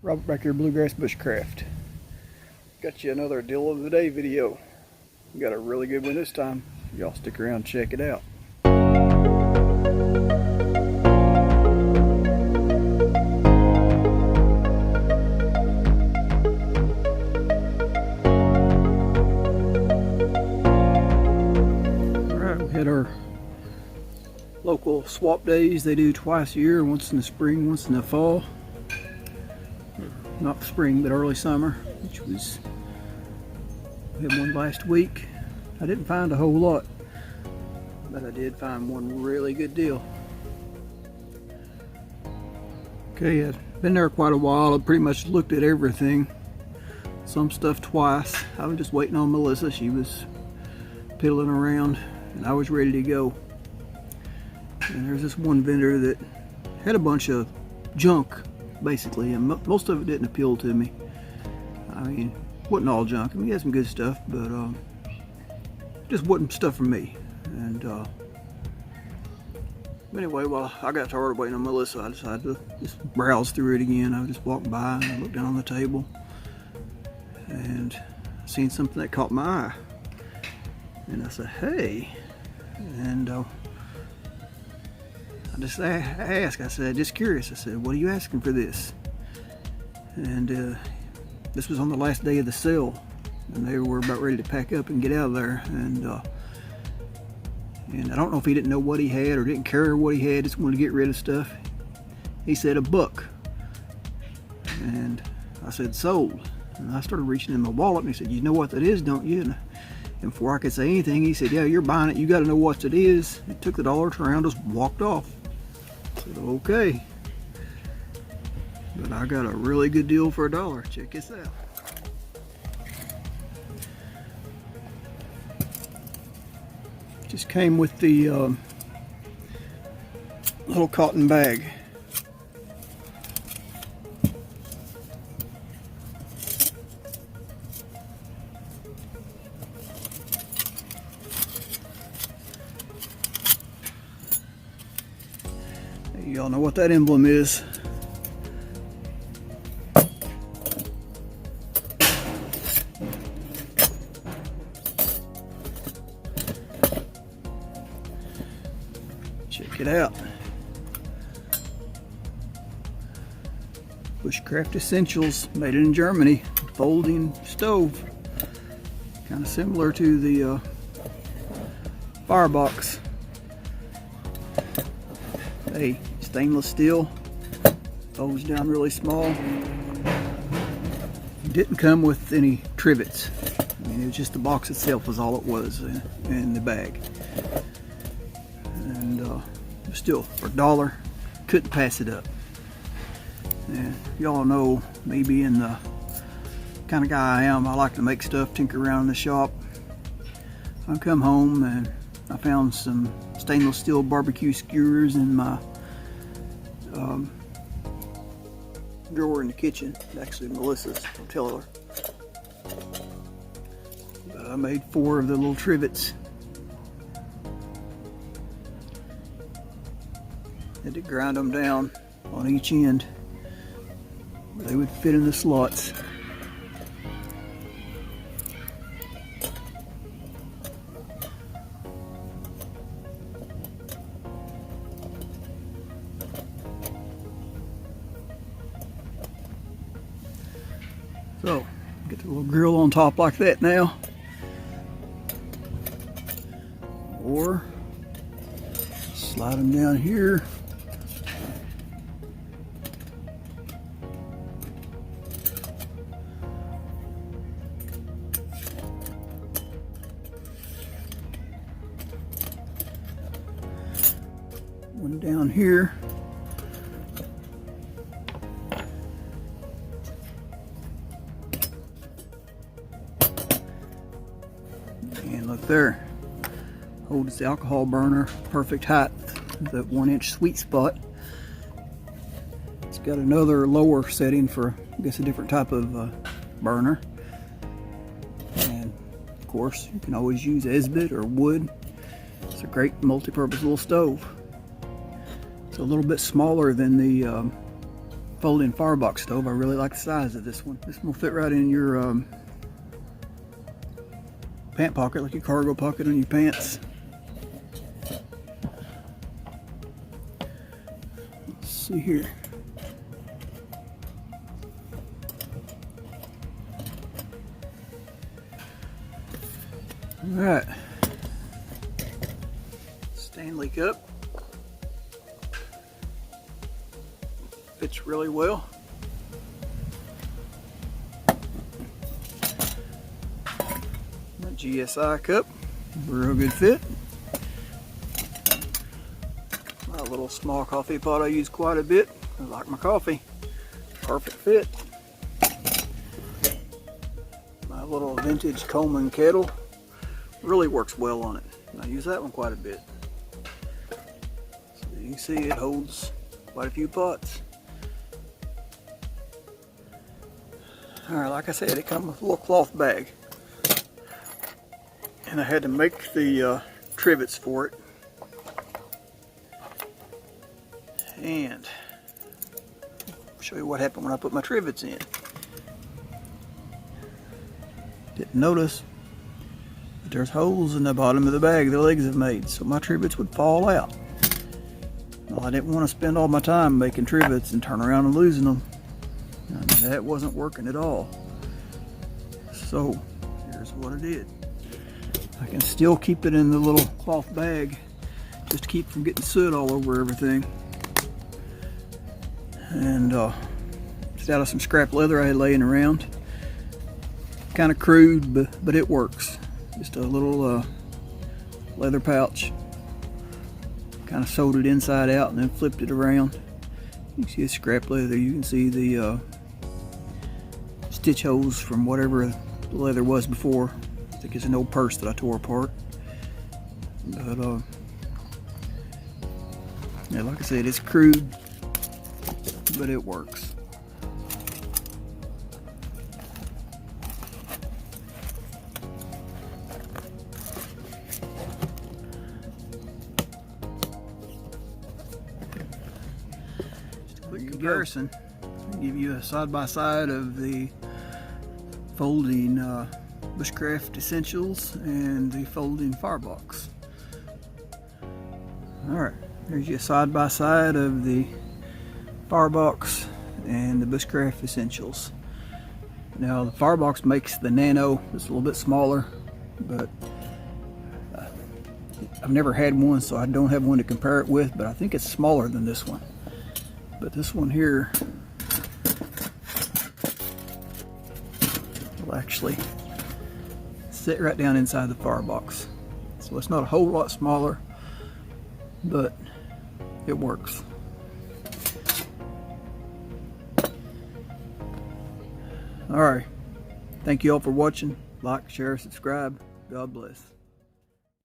Robert back here, Bluegrass Bushcraft. Got you another deal of the day video. Got a really good one this time. Y'all stick around and check it out. Alright, we had our local swap days. They do twice a year, once in the spring, once in the fall. Not spring, but early summer, which was, we had one last week. I didn't find a whole lot, but I did find one really good deal. Okay, I've been there quite a while. I've pretty much looked at everything. Some stuff twice. I was just waiting on Melissa. She was piddling around and I was ready to go. And there's this one vendor that had a bunch of junk, basically, and most of it didn't appeal to me. I mean, wasn't all junk. I mean, he had some good stuff, but just wasn't stuff for me. And anyway, well, I got tired of waiting on Melissa. I decided to just browse through it again. I just walked by and I looked down on the table and I seen something that caught my eye. And I said, hey. And I asked, I said, just curious, I said, what are you asking for this? And this was on the last day of the sale, and they were about ready to pack up and get out of there. And I don't know if he didn't know what he had or didn't care what he had, just wanted to get rid of stuff. He said $1. And I said, sold. And I started reaching in my wallet, and he said, you know what that is, don't you? And before I could say anything, he said, yeah, you're buying it, you got to know what it is. He took the dollar, turned around, just walked off. I said, okay. But I got a really good deal for $1. Check this out. Just came with the little cotton bag. Y'all know what that emblem is. Check it out. Bushcraft Essentials, made in Germany. Folding stove. Kind of similar to the firebox. Hey, stainless steel, folds down really small. Didn't come with any trivets. I mean, it was just the box itself was all it was in the bag. And still, for $1, couldn't pass it up. And y'all know me being the kind of guy I am, I like to make stuff, tinker around in the shop. I come home and I found some stainless steel barbecue skewers in my drawer in the kitchen. Actually Melissa's, I'll tell her. But I made 4 of the little trivets. Had to grind them down on each end. They would fit in the slots. So, get the little grill on top like that now. Or slide them down here. One down here. And look there, holds the alcohol burner, perfect height, the 1-inch sweet spot. It's got another lower setting for, I guess, a different type of burner. And of course, you can always use Esbit or wood. It's a great multi-purpose little stove. It's a little bit smaller than the folding firebox stove. I really like the size of this one. This one will fit right in your pant pocket, like your cargo pocket on your pants. Let's see here. All right, Stanley cup. Fits really well. My GSI cup, real good fit. My little small coffee pot I use quite a bit. I like my coffee. Perfect fit. My little vintage Coleman kettle really works well on it. I use that one quite a bit. So you can see it holds quite a few pots. Alright, like I said, it comes with a little cloth bag. And I had to make the trivets for it. And I'll show you what happened when I put my trivets in. Didn't notice, but there's holes in the bottom of the bag the legs have made, so my trivets would fall out. Well, I didn't want to spend all my time making trivets and turn around and losing them. And that wasn't working at all. So here's what I did. I can still keep it in the little cloth bag just to keep from getting soot all over everything. And just out of some scrap leather I had laying around. Kind of crude, but it works. Just a little leather pouch. Kind of sewed it inside out and then flipped it around. You can see the scrap leather. You can see the stitch holes from whatever the leather was before. I think it's an old purse that I tore apart. But yeah, like I said, it's crude, but it works. Just a quick comparison. I'll give you a side-by-side of the folding Bushcraft Essentials and the folding firebox. Alright, there's your side-by-side of the firebox and the Bushcraft Essentials. Now the firebox makes the Nano. It's a little bit smaller, but I've never had one, so I don't have one to compare it with, but I think it's smaller than this one. But this one here will actually sit right down inside the firebox. So it's not a whole lot smaller, but it works. Alright, thank you all for watching. Like, share, subscribe. God bless.